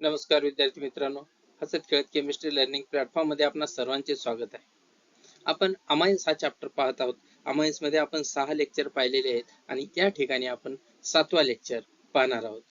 नमस्कार विद्यार्थी मित्रांनो, हसत खेळत केमिस्ट्री लर्निंग प्लॅटफॉर्म मध्ये आपणा सर्वांचे स्वागत आहे. आपण अमाइन्स हा चॅप्टर पाहत आहोत. अमाइन्स मध्ये आपण 6 लेक्चर पाहिलेले आहेत आणि या ठिकाणी आपण 7वा लेक्चर पाहणार आहोत.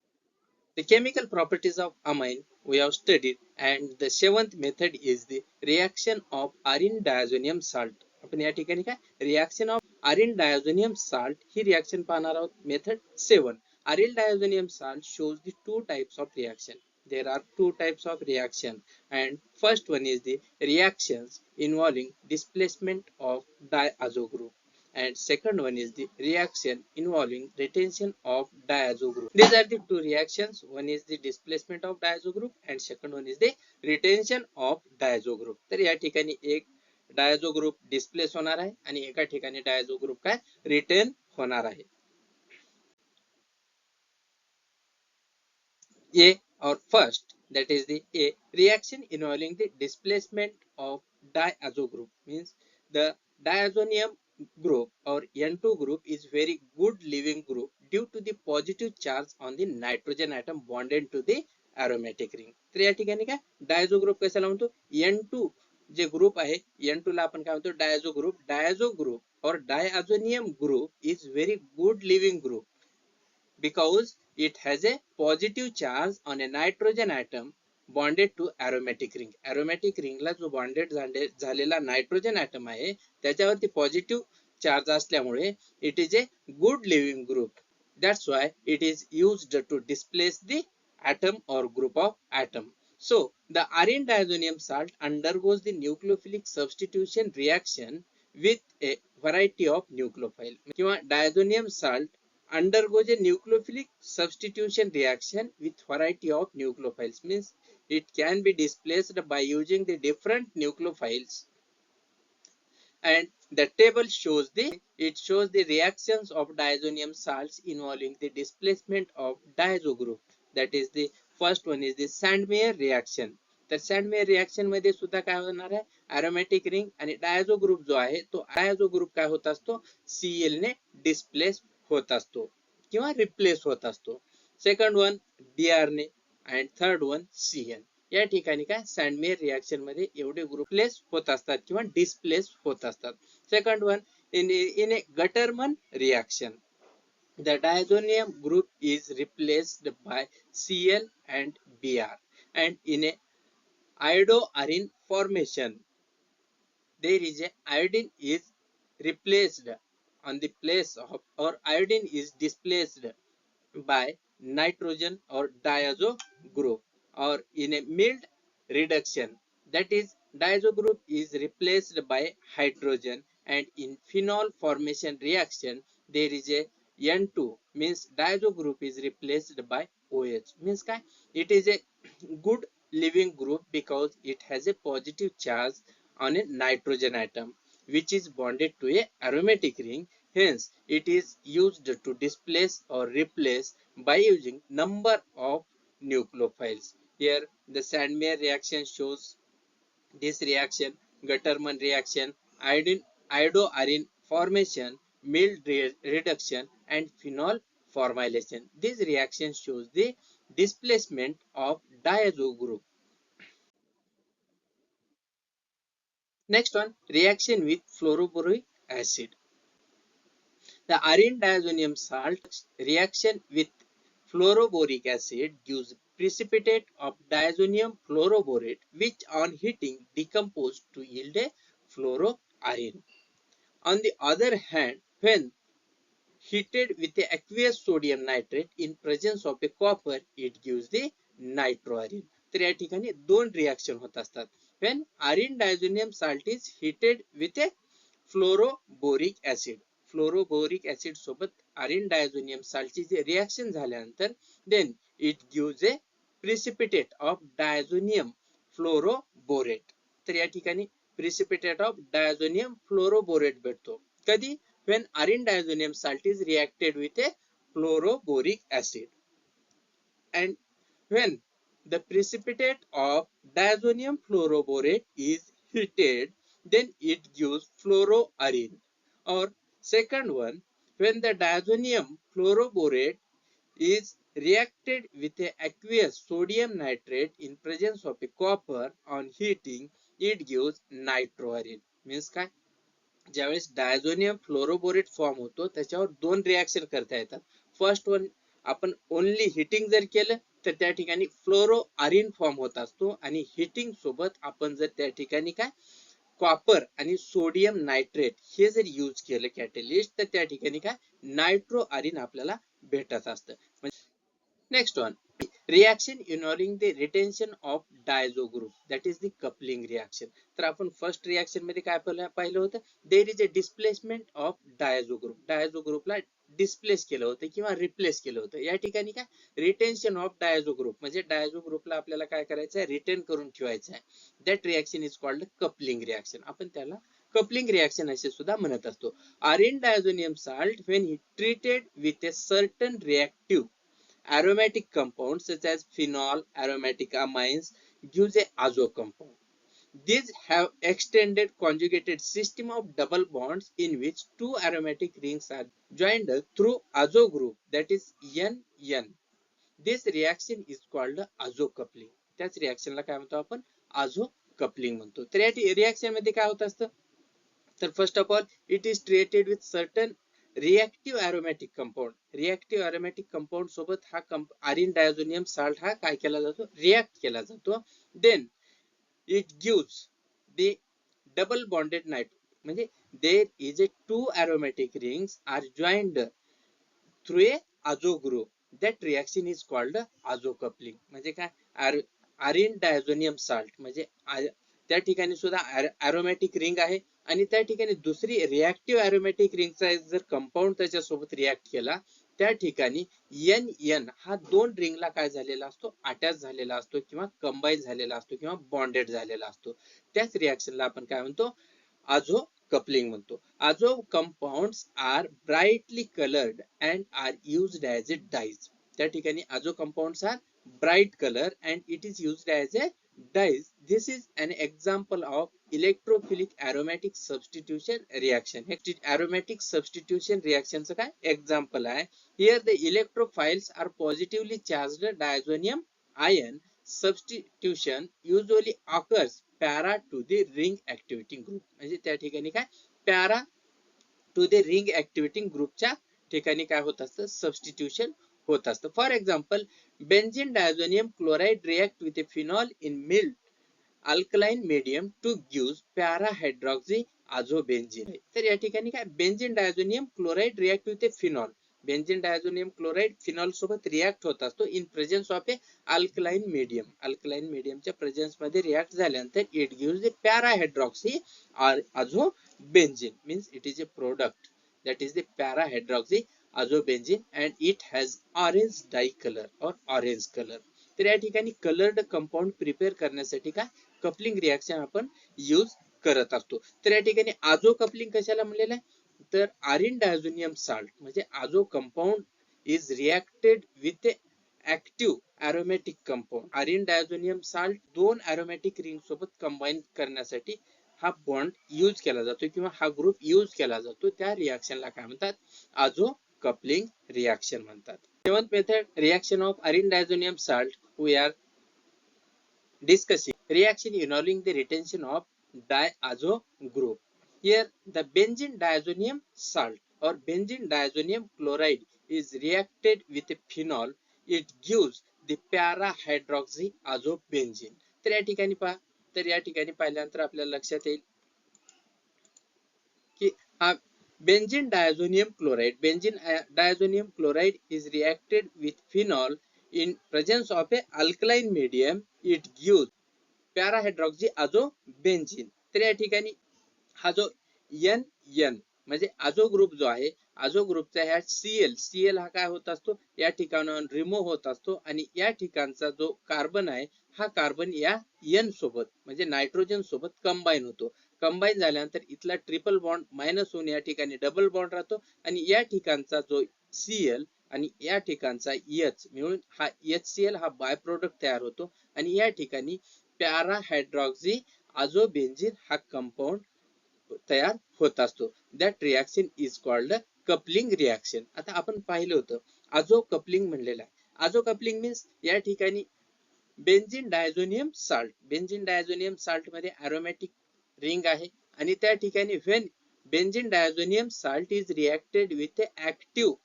The chemical properties of amine we have studied and the 7th method is the reaction of arine diazonium salt. आपण या ठिकाणी काय reaction of arene diazonium salt he reaction पाहणार आहोत. Method 7. Aryl diazonium salt shows the two types of reaction. There are two types of reaction, and first one is the reactions involving displacement of diazo group, and second one is the reaction involving retention of diazo group. These are the two reactions. One is the displacement of diazo group and second one is the retention of diazo group. तर या ठिकाणी एक डायझो group displace होणार आहे आणि एका ठिकाणी डायझो group काय रिटेन होणार आहे. A or first, that is the A reaction involving the displacement of diazo group means the diazonium group or N2 group is very good living group due to the positive charge on the nitrogen atom bonded to the aromatic ring. तर या ठिकाणी काय डायझो group कशाला म्हणतो N2 जे group आहे N2 ला आपण काय म्हणतो डायझो group or diazonium group is very good living group because it has a positive charge on a nitrogen atom bonded to aromatic ring. Aromatic ring ला जो bonded झालेला nitrogen atom आहे त्याच्यावरती positive charge असल्यामुळे it is a good living group. That's why it is used to displace the atom or group of atom. So the arine diazonium salt undergoes the nucleophilic substitution reaction with a variety of nucleophile किंवा diazonium salt undergoes a nucleophilic substitution reaction with variety of nucleophiles means it can be displaced by using the different nucleophiles, and the table shows the reactions of diazonium salts involving the displacement of diazo group. That is the first one is the Sandmeyer reaction. तर सॅन्डमेयर reaction मध्ये सुद्धा काय होणार आहे aromatic ring आणि डायझो group जो आहे तो डायझो ग्रुप काय होत असतो Cl ने डिस्प्लेस होत असतो किंवा रिप्लेस होत असतो. सेकंड वन Br ने आणि थर्ड वन Cn. या ठिकाणी काय सॅन्डमेयर रिएक्शन मध्ये एवढे ग्रुप प्लेस होत असतात किंवा डिस्प्लेस होत असतात. Second one in a Gutterman reaction the diazonium group is replaced by Cl and Br, and in a iodo-arine formation there is a iodine is replaced on the place of or iodine is displaced by nitrogen or diazo group, or in a mild reduction that is diazo group is replaced by hydrogen, and in phenol formation reaction there is a N2 means diazo group is replaced by OH means काय it is a good living group because it has a positive charge on a nitrogen atom which is bonded to a aromatic ring. Hence it is used to displace or replace by using number of nucleophiles. Here the Sandmeyer reaction shows this reaction, Gutterman reaction, iodo-arine formation, mild reduction and phenol formylation. This reaction shows the displacement of diazo group. Next one, reaction with fluoroboric acid. The arine diazonium salt reaction with fluoroboric acid gives precipitate of diazonium fluoroborate which on heating decompose to yield a fluoroarine. On the other hand, when heated with the aqueous sodium nitrate in presence of a copper it gives the nitroarine. तर या ठिकाणी दोन reaction होत असतात. When arine diazonium salt is heated with a fluoroboric acid, fluoroboric acid सोबत arene diazonium साल्टची जे reaction झाल्यानंतर then it gives a precipitate of diazonium fluoroborate. तर या ठिकाणी precipitate of diazonium fluoroborate भेटतो कधी when arine diazonium salt is reacted with a fluoroboric acid, and when the precipitate of diazonium fluoroborate is heated then it gives fluoroarine. Or second one, when the diazonium fluoroborate is reacted with a aqueous sodium nitrate in presence of a copper. On heating it gives nitroarine. Means काय, ज्यावेळेस diazonium fluoroborate form होतो त्याच्यावर दोन reaction करता येतात. First one, आपण only heating जर केलं तर त्या ठिकाणी फ्लोरो आरिन फॉर्म होत असतो, आणि हिटिंग सोबत आपण जर त्या ठिकाणी काय कॉपर आणि सोडियम नायट्रेट हे जर यूज केलं कॅटलिस्ट, तर त्या ठिकाणी काय नायट्रो आरिन आपल्याला भेटत असतं. Next one, reaction involving the retention of diazo group, that is the coupling reaction. तर आपण फर्स्ट रिएक्शन मध्ये काय पाहिलं होतं, there is a displacement of diazo group. Diazo ग्रुपला डिस्प्लेस केलं होतं किंवा रिप्लेस केलं होतं. या ठिकाणी काय रिटेन्शन ऑफ डायझो ग्रुप, म्हणजे डायझो ग्रुपला आपल्याला काय करायचं आहे, रिटेन करून ठेवायचं आहे. That reaction is called coupling reaction. आपण त्याला कपलिंग रिएक्शन असे सुद्धा म्हणत असतो. Arene diazonium salt when treated with a certain reactive aromatic compounds such as phenol, aromatic amines gives a azo compound. These have extended conjugated system of double bonds in which two aromatic rings are joined through azo group, that is N. This reaction is called azo coupling. त्याच रिएक्शनला काय म्हणतो आपण, azo coupling म्हणतो. तर या reaction मध्ये काय होत असतं, तर first of all it is treated with certain reactive aromatic compound. Reactive aromatic compound सोबत हा आरिन डायझोनियम साल्ट हा काय केला जातो, रिएक्ट केला जातो. Then it gives the double bonded nitro, म्हणजे there is a two aromatic rings are joined through a azo group. That reaction is called azo coupling. म्हणजे काय, आरिन डायझोनियम साल्ट म्हणजे त्या ठिकाणी सुद्धा अरोमॅटिक रिंग आहे, आणि त्या ठिकाणी दुसरी रिएक्टिव्ह अरोमॅटिक रिंगचा जर कंपाऊंड त्याच्यासोबत रिॲक्ट केला, त्या ठिकाणी एन हा दोन रिंगला काय झालेला असतो, अटॅच झालेला असतो किंवा कंबाईन झालेला असतो किंवा बॉन्डेड झालेला असतो. त्याच रिॲक्शनला आपण काय म्हणतो, आझो कपलिंग म्हणतो. Azo compounds are brightly coloured and are used as a dyes. त्या ठिकाणी azo compounds are bright color and it is used as a dyes. This is an example of electrophilic aromatic substitution reaction. Aromatic substitution reaction चं काय example आहे. Here the electrophiles are positively charged diazonium ion. Substitution usually occurs para to the ring activating group. म्हणजे त्या ठिकाणी काय para to the ring activating groupच्या ठिकाणी काय होत असतं, सबस्टिट्यूशन होत असतं. For example, benzene diazonium chloride react with a phenol in mild alkaline medium to gives para hydroxy azobenzene. तर या ठिकाणी काय benzene diazonium chloride react with a phenol, benzene diazonium chloride phenol सोबत रिएक्ट होत असतो in presence of a alkaline medium. Alkaline मीडियमच्या presence मध्ये react झाल्यानंतर it gives the para hydroxy azobenzene. Means it is a product that is the para-hydroxy azobenzene and it has orange dye color or orange color. तर या ठिकाणी coloured compound prepare करण्यासाठी काय coupling reaction आपण use करत असतो. तर या ठिकाणी आझो कपलिंग कशाला म्हणलेलं आहे, तर आरिन डायझोनियम साल्ट म्हणजे azo compound is reacted with active aromatic compound. Arene diazonium salt दोन अरोमॅटिक रिंग सोबत कंबाईन करण्यासाठी हा बॉन्ड यूज केला जातो किंवा हा ग्रुप यूज केला जातो. त्या रिएक्शनला काय म्हणतात, आझो कपलिंग रिएक्शन म्हणतात. Seventh method, reaction of arene diazonium salt. We are discussing reaction involving the retention of diazo group. Here the benzene diazonium salt or benzene diazonium chloride is reacted with a phenol. It gives the para-hydroxy azobenzene. तर या ठिकाणी पहा, तर या ठिकाणी पाहिल्यानंतर आपल्याला लक्षात येईल की हा benzene diazonium chloride is reacted with phenol in presence of a alkaline medium. It gives पॅराहायड्रॉक्सी azobenzene. तर या ठिकाणी हा जो एन म्हणजे आझो ग्रुप जो आहे, आझो ग्रुपचा ह्या सीएल हा काय होत असतो, या ठिकाणाहून रिमूव्ह होत असतो, आणि या ठिकाणचा जो कार्बन आहे हा कार्बन या एन सोबत म्हणजे नायट्रोजन सोबत कंबाईन होतो. कंबाईन झाल्यानंतर इथला ट्रिपल बॉन्ड मायनस होऊन या ठिकाणी डबल बॉन्ड राहतो, आणि या ठिकाणचा जो सीएल आणि या ठिकाणचा एच मिळून हा HCl हा बाय प्रोडक्ट तयार होतो, आणि या ठिकाणी पॅराहायड्रॉक्सी आझोबेन्झीन हा कंपाऊंड तयार होत असतो. That reaction is called coupling reaction. आता आपण पाहिलं होतं आजो कपलिंग म्हणलेलं आहे. आजो कपलिंग मीन्स या ठिकाणी benzene diazonium salt, benzene diazonium salt मध्ये अरोमॅटिक रिंग आहे आणि त्या ठिकाणी when benzene diazonium salt is reacted with active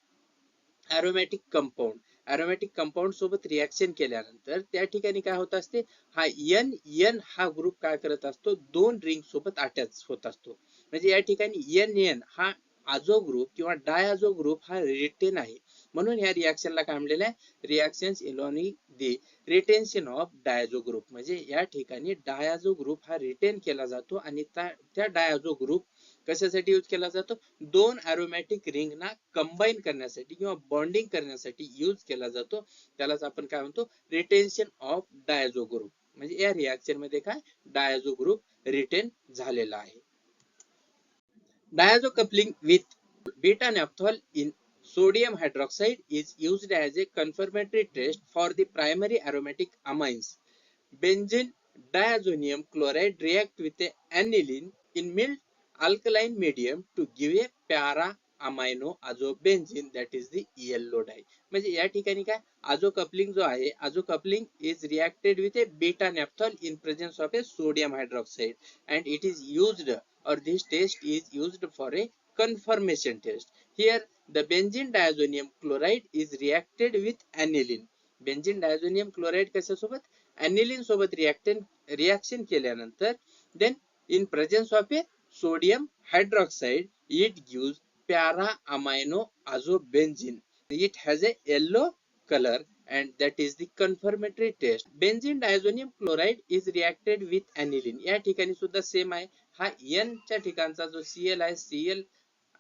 aromatic compound, aromatic compound सोबत रिएक्शन केल्यानंतर त्या ठिकाणी काय होत असते, हा एन एन हा ग्रुप काय करत असतो, दोन रिंग सोबत अटॅच होत असतो. म्हणजे या ठिकाणी एन एन हा आजो ग्रुप किंवा डायआझो ग्रुप हा रिटेन आहे. म्हणून या रिएक्शनला काय म्हणलेलं आहे, reactions involving the retention of diazo group. म्हणजे या ठिकाणी डायझो ग्रुप हा रिटेन केला जातो आणि त्या डायझो ग्रुप कशासाठी यूज केला जातो, दोन अरोमॅटिक रिंगना कंबाईन करण्यासाठी किंवा बॉन्डिंग करण्यासाठी यूज केला जातो. त्यालाच आपण काय म्हणतो, रिटेन्शन ऑफ डायझो ग्रुप. म्हणजे या रिएक्शन मध्ये काय, डायझो ग्रुप रिटेन झालेला आहे. डायझो coupling with beta naphthol in sodium hydroxide is used as a confirmatory test for the primary aromatic amines. Benzene diazonium chloride react with aniline in mild alkaline medium to give a para amino azobenzene, that is the yellow dye. म्हणजे या ठिकाणी काय, आजो coupling जो आहे, आजो coupling is reacted with a beta naphthol in presence of a sodium hydroxide and it is used, or this test is used for a confirmation test. Here the benzene diazonium chloride is reacted with aniline. Benzene diazonium chloride कशासोबत, aniline सोबत reaction केल्यानंतर then in presence of a sodium hydroxide it gives para amino azobenzene. It has a yellow color and that is the confirmatory test. Benzene diazonium chloride is reacted with aniline. या ठिकाणी सुद्धा same आहे. हा N च्या ठिकाणचा जो Cl आहे, Cl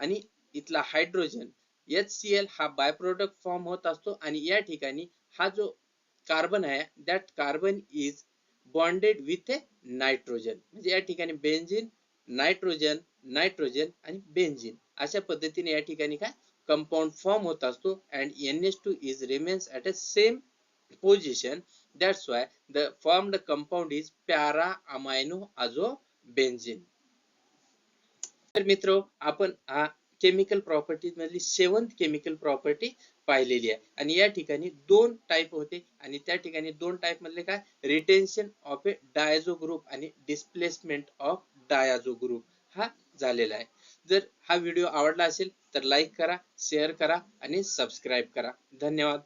आणि इथला हायड्रोजन HCl हा बाय प्रोडक्ट फॉर्म होत असतो आणि या ठिकाणी हा जो कार्बन आहे, that carbon is bonded with A nitrogen. म्हणजे या ठिकाणी बेन्झीन, नायट्रोजन, नायट्रोजन आणि बेन्झीन अशा पद्धतीने या ठिकाणी काय कंपाऊंड फॉर्म होत असतो and NH2 is remains at a same position. That's why the formed compound is para amino azobenzene. तर मित्र, आपण हा केमिकल प्रॉपर्टीज मधली 7th केमिकल प्रॉपर्टी पाहिलेली आहे आणि या ठिकाणी दोन टाइप होते आणि त्या ठिकाणी दोन टाइप मधले काय, रिटेन्शन ऑफ ए डायझो ग्रुप आणि डिस्प्लेसमेंट ऑफ डायझो ग्रुप हा झालेला आहे. जर हा व्हिडिओ आवडला असेल तर लाईक करा, शेअर करा आणि सबस्क्राईब करा. धन्यवाद.